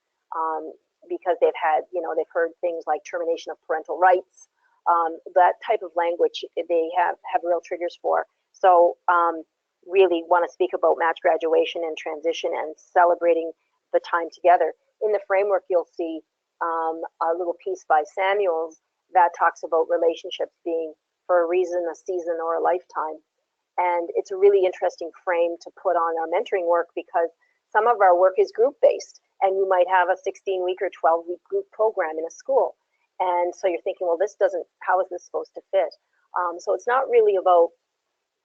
because they've had, they've heard things like termination of parental rights, that type of language they have real triggers for. So really want to speak about match graduation and transition and celebrating the time together. In the framework, you'll see a little piece by Samuels that talks about relationships being for a reason, a season, or a lifetime. And it's a really interesting frame to put on our mentoring work because some of our work is group-based, and you might have a 16-week or 12-week group program in a school. And so you're thinking, well, how is this supposed to fit? So it's not really about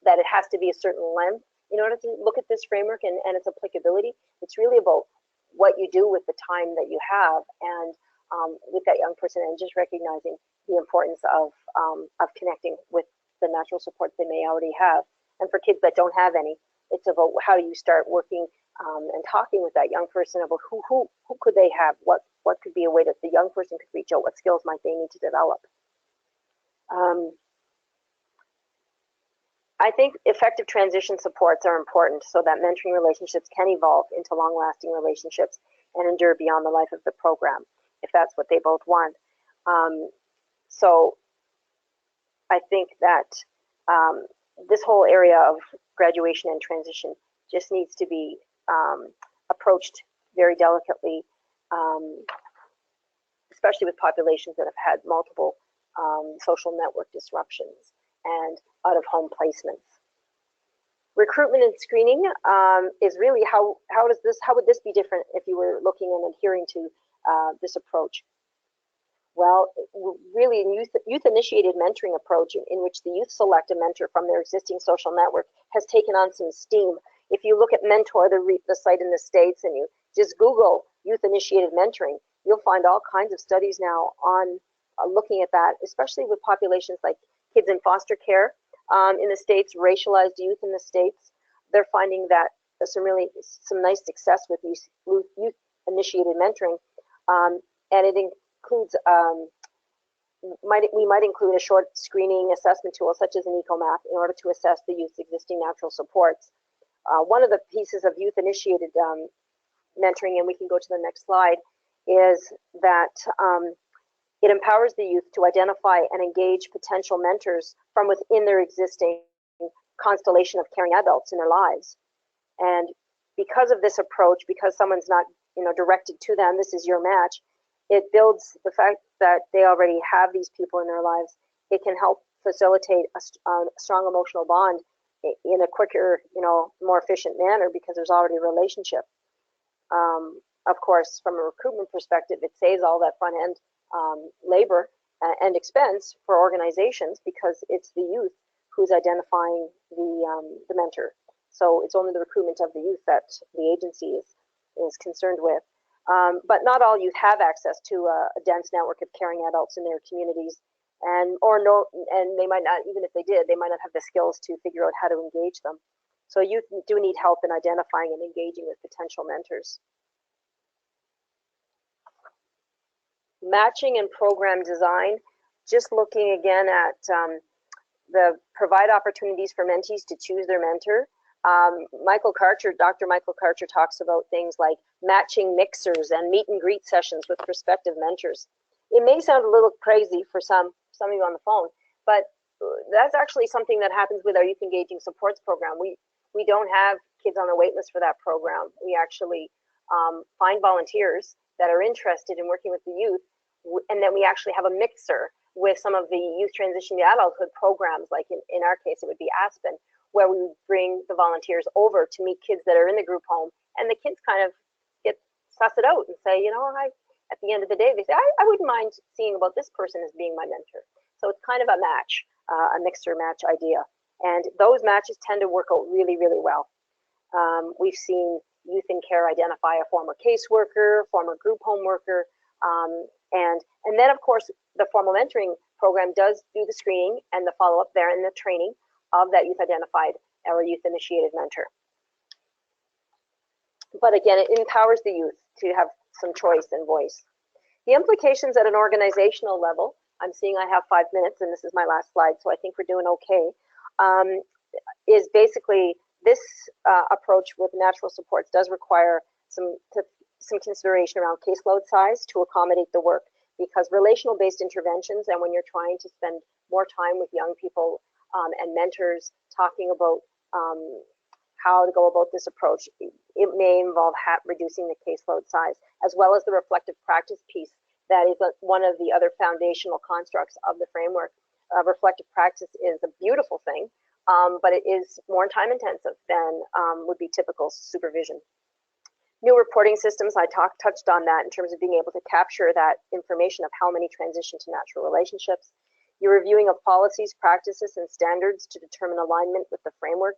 that it has to be a certain length in order to look at this framework and its applicability. It's really about what you do with the time that you have and with that young person, and just recognizing the importance of connecting with the natural support they may already have. And for kids that don't have any, it's about how do you start working and talking with that young person about who could they have, what could be a way that the young person could reach out, what skills might they need to develop. I think effective transition supports are important so that mentoring relationships can evolve into long-lasting relationships and endure beyond the life of the program, if that's what they both want. So I think that this whole area of graduation and transition just needs to be approached very delicately, especially with populations that have had multiple social network disruptions and out-of-home placements. Recruitment and screening is really how would this be different if you were looking and adhering to this approach? Well, really, in youth-initiated mentoring approach, in which the youth select a mentor from their existing social network, has taken on some steam. If you look at Mentor, the site in the States, and you just Google youth-initiated mentoring, you'll find all kinds of studies now on looking at that, especially with populations like kids in foster care in the States, racialized youth in the States. They're finding that there's some nice success with youth-initiated mentoring, and it includes we might include a short screening assessment tool such as an eco-map in order to assess the youth's existing natural supports. One of the pieces of youth-initiated mentoring, and we can go to the next slide, is that it empowers the youth to identify and engage potential mentors from within their existing constellation of caring adults in their lives. And because of this approach, because someone's not directed to them, this is your match, it builds the fact that they already have these people in their lives. It can help facilitate a strong emotional bond in a quicker, more efficient manner because there's already a relationship. Of course, from a recruitment perspective, it saves all that front end labor and expense for organizations because it's the youth who's identifying the mentor. So it's only the recruitment of the youth that the agency is concerned with. But not all youth have access to a dense network of caring adults in their communities, and they might not, even if they did, they might not have the skills to figure out how to engage them. So youth do need help in identifying and engaging with potential mentors. Matching and program design, just looking again at the provide opportunities for mentees to choose their mentor. Dr. Michael Karcher talks about things like matching mixers and meet and greet sessions with prospective mentors. It may sound a little crazy for some of you on the phone, but that's actually something that happens with our Youth Engaging Supports program. We don't have kids on the wait list for that program. We actually find volunteers that are interested in working with the youth, and then we actually have a mixer with some of the youth transition to adulthood programs, like in our case it would be Aspen, where we would bring the volunteers over to meet kids that are in the group home, and the kids kind of suss it out and say, at the end of the day, they say, I wouldn't mind seeing about this person as being my mentor. So it's kind of a match, a mixer match idea. And those matches tend to work out really, really well. We've seen youth in care identify a former caseworker, former group home worker, and then, of course, the formal mentoring program does do the screening and the follow-up there and the training of that youth identified or youth initiated mentor. But again, it empowers the youth to have some choice and voice. The implications at an organizational level, I'm seeing I have 5 minutes and this is my last slide, so I think we're doing okay, is basically this approach with natural supports does require some consideration around caseload size to accommodate the work, because relational-based interventions, and when you're trying to spend more time with young people and mentors talking about how to go about this approach, it may involve reducing the caseload size, as well as the reflective practice piece. That is one of the other foundational constructs of the framework. Reflective practice is a beautiful thing, but it is more time intensive than would be typical supervision. New reporting systems, I touched on that in terms of being able to capture that information of how many transition to natural relationships. Your reviewing of policies, practices, and standards to determine alignment with the framework.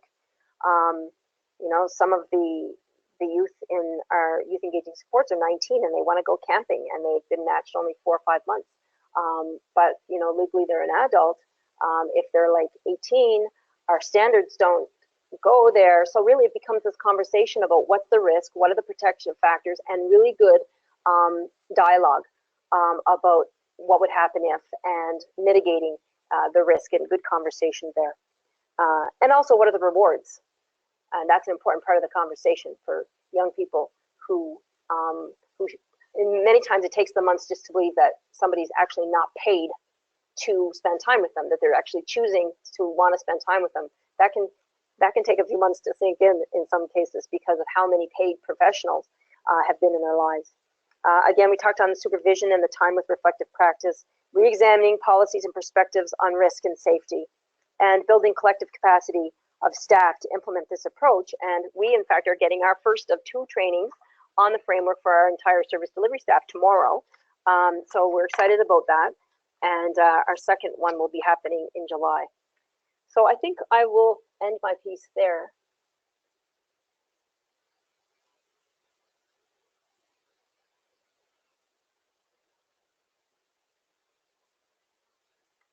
Some of the youth in our Youth Engaging Supports are 19 and they want to go camping and they've been matched only 4 or 5 months. But legally they're an adult. If they're like 18, our standards don't go there. So really it becomes this conversation about what's the risk, what are the protection factors, and really good dialogue about what would happen if, and mitigating the risk, and good conversation there. And also, what are the rewards? And that's an important part of the conversation for young people who many times it takes them months just to believe that somebody's actually not paid to spend time with them, that they're actually choosing to want to spend time with them. That can take a few months to sink in some cases, because of how many paid professionals have been in their lives. Again, we talked on the supervision and the time with reflective practice, re-examining policies and perspectives on risk and safety, and building collective capacity of staff to implement this approach. And we, in fact, are getting our first of 2 trainings on the framework for our entire service delivery staff tomorrow. So we're excited about that. And our second one will be happening in July. So I think I will end my piece there.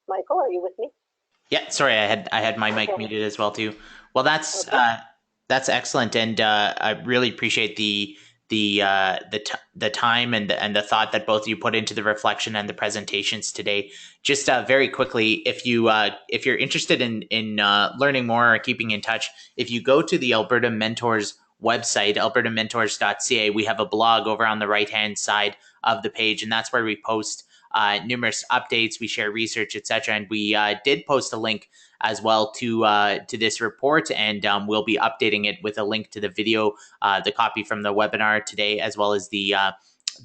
Michael, are you with me? Yeah, sorry, I had my mic muted as well too. Well, that's excellent, and I really appreciate the time and the thought that both of you put into the reflection and the presentations today. Just very quickly, if you're interested in learning more or keeping in touch, if you go to the Alberta Mentors website, albertamentors.ca, we have a blog over on the right-hand side of the page, and that's where we post numerous updates, we share research, etc. And we did post a link as well to this report, and we'll be updating it with a link to the video, the copy from the webinar today, as well as the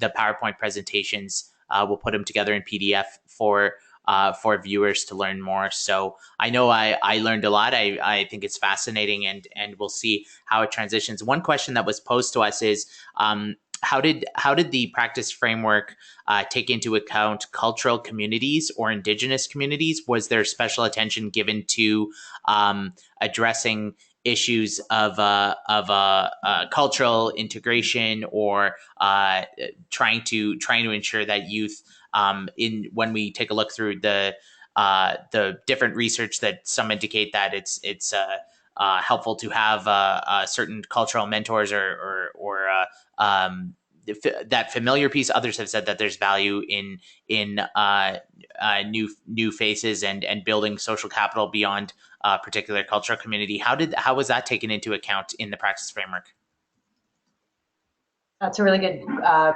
PowerPoint presentations. We'll put them together in PDF for viewers to learn more. So I know I learned a lot. I think it's fascinating, and we'll see how it transitions. One question that was posed to us is, how did the practice framework take into account cultural communities or Indigenous communities? Was there special attention given to addressing issues of cultural integration, or trying to ensure that youth, when we take a look through the different research, that some indicate that it's helpful to have certain cultural mentors or that familiar piece. Others have said that there's value in new faces and building social capital beyond a particular cultural community. How was that taken into account in the practice framework? That's a really good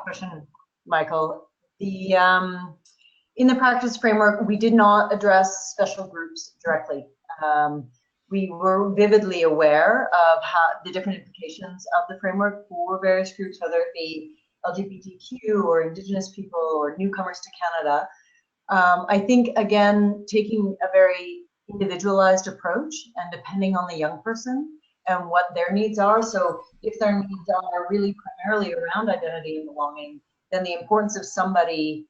question, Michael. In the practice framework, we did not address special groups directly. We were vividly aware of the different implications of the framework for various groups, whether it be LGBTQ or Indigenous people or newcomers to Canada. I think, again, taking a very individualized approach and depending on the young person and what their needs are. So if their needs are really primarily around identity and belonging, then the importance of somebody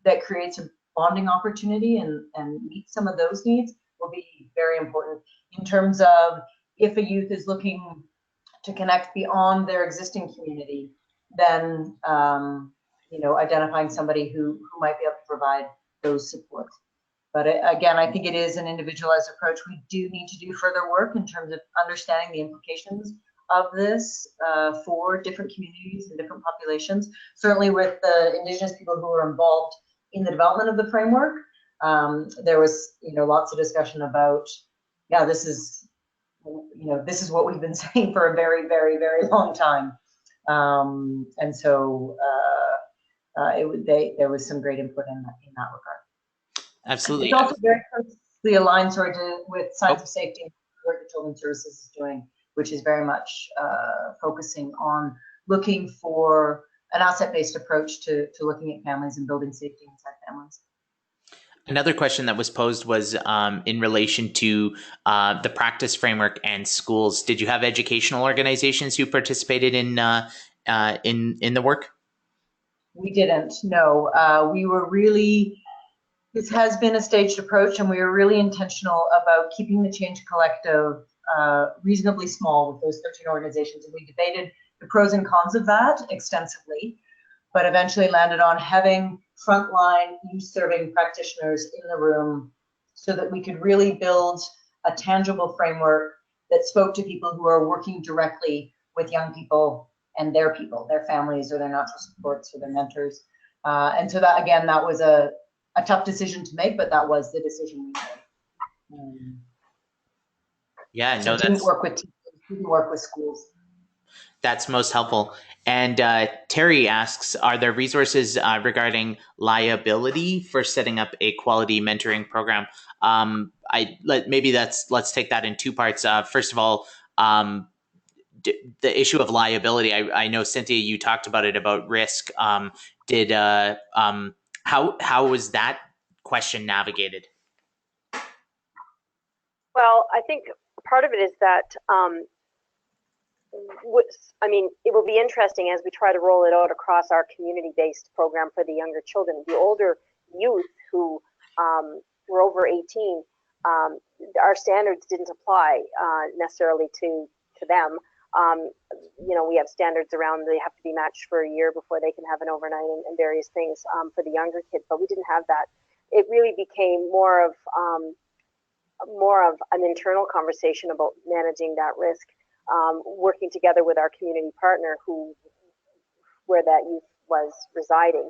that creates a bonding opportunity and meets some of those needs will be very important. In terms of if a youth is looking to connect beyond their existing community, then identifying somebody who might be able to provide those supports. But again, I think it is an individualized approach. We do need to do further work in terms of understanding the implications of this for different communities and different populations. Certainly with the Indigenous people who are involved in the development of the framework, there was lots of discussion about, this is what we've been saying for a very, very, very long time. And so there was some great input in that regard. Absolutely. It's also very closely aligned with Science of Safety and work that Children's Services is doing, which is very much focusing on looking for an asset-based approach to looking at families and building safety inside families. Another question that was posed was in relation to the practice framework and schools. Did you have educational organizations who participated in the work? We didn't. No, we were really. This has been a staged approach, and we were really intentional about keeping the Change Collective reasonably small with those 13 organizations. And we debated the pros and cons of that extensively, but eventually landed on having frontline youth-serving practitioners in the room so that we could really build a tangible framework that spoke to people who are working directly with young people and their people, their families or their natural supports or their mentors. And so that, again, that was a tough decision to make, but that was the decision we made. Yeah, so no, didn't work with teachers, didn't work with schools. that's most helpful. And Terry asks, are there resources regarding liability for setting up a quality mentoring program? Let's take that in two parts. First of all, the issue of liability. I know, Cynthia, you talked about it, about risk. How was that question navigated? Well, I think part of it is that it will be interesting as we try to roll it out across our community-based program for the younger children. The older youth who were over 18, our standards didn't apply necessarily to them. We have standards around they have to be matched for a year before they can have an overnight and various things for the younger kids, but we didn't have that. It really became more of an internal conversation about managing that risk, working together with our community partner where that youth was residing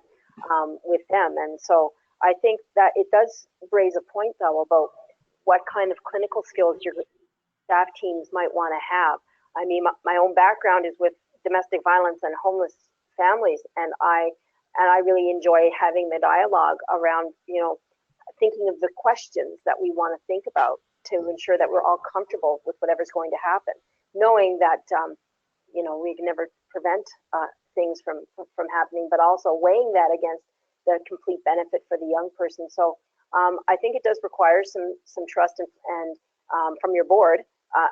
with them. And so I think that it does raise a point, though, about what kind of clinical skills your staff teams might want to have. I mean, my own background is with domestic violence and homeless families, and I really enjoy having the dialogue around, thinking of the questions that we want to think about to ensure that we're all comfortable with whatever's going to happen, knowing that we can never prevent things from happening, but also weighing that against the complete benefit for the young person. So I think it does require some trust and from your board,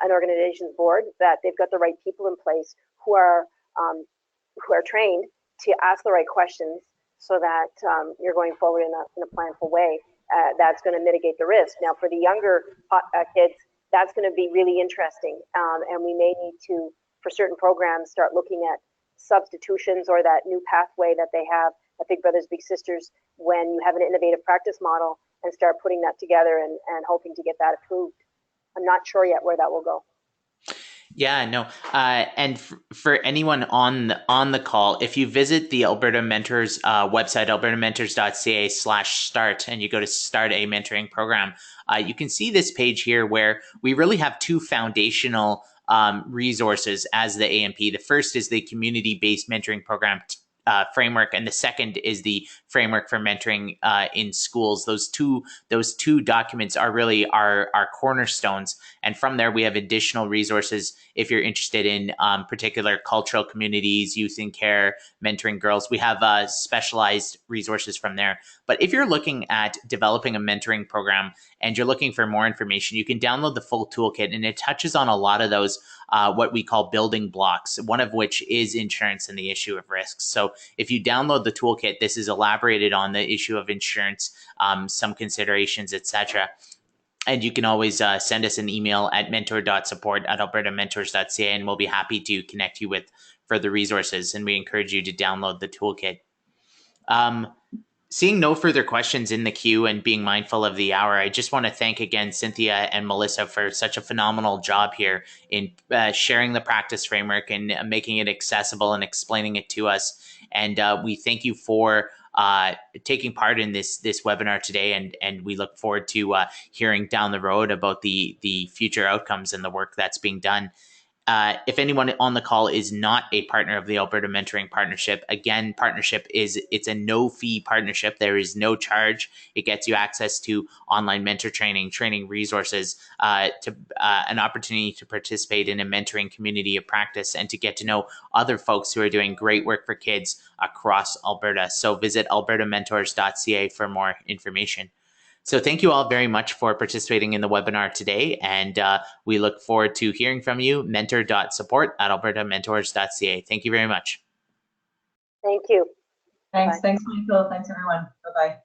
an organization's board, that they've got the right people in place who are trained to ask the right questions, so that you're going forward in a planful way that's going to mitigate the risk. Now, for the younger kids, that's going to be really interesting, and we may need to, for certain programs, start looking at substitutions or that new pathway that they have at Big Brothers Big Sisters when you have an innovative practice model, and start putting that together and hoping to get that approved. I'm not sure yet where that will go. Yeah, no. And for anyone on the call, if you visit the Alberta Mentors website, albertamentors.ca/start, and you go to start a mentoring program, you can see this page here where we really have two foundational resources as the AMP. The first is the community-based mentoring program framework, and the second is the framework for mentoring in schools. Those two documents are really our cornerstones, and from there we have additional resources if you're interested in particular cultural communities, youth in care, mentoring girls. We have specialized resources from there. But if you're looking at developing a mentoring program and you're looking for more information, you can download the full toolkit, and it touches on a lot of those what we call building blocks, one of which is insurance and the issue of risks. So if you download the toolkit, this is elaborated on the issue of insurance, some considerations, etc. And you can always send us an email at mentor.support@albertamentors.ca, and we'll be happy to connect you with further resources. And we encourage you to download the toolkit. Seeing no further questions in the queue and being mindful of the hour, I just want to thank again Cynthia and Melissa for such a phenomenal job here in sharing the practice framework and making it accessible and explaining it to us. And we thank you for taking part in this webinar today, and we look forward to hearing down the road about the future outcomes and the work that's being done. If anyone on the call is not a partner of the Alberta Mentoring Partnership, again, it's a no-fee partnership. There is no charge. It gets you access to online mentor training resources, to an opportunity to participate in a mentoring community of practice, and to get to know other folks who are doing great work for kids across Alberta. So visit albertamentors.ca for more information. So thank you all very much for participating in the webinar today, and we look forward to hearing from you. mentor.support@albertamentors.ca. Thank you very much. Thank you. Thanks, Michael. Thanks, everyone. Bye-bye.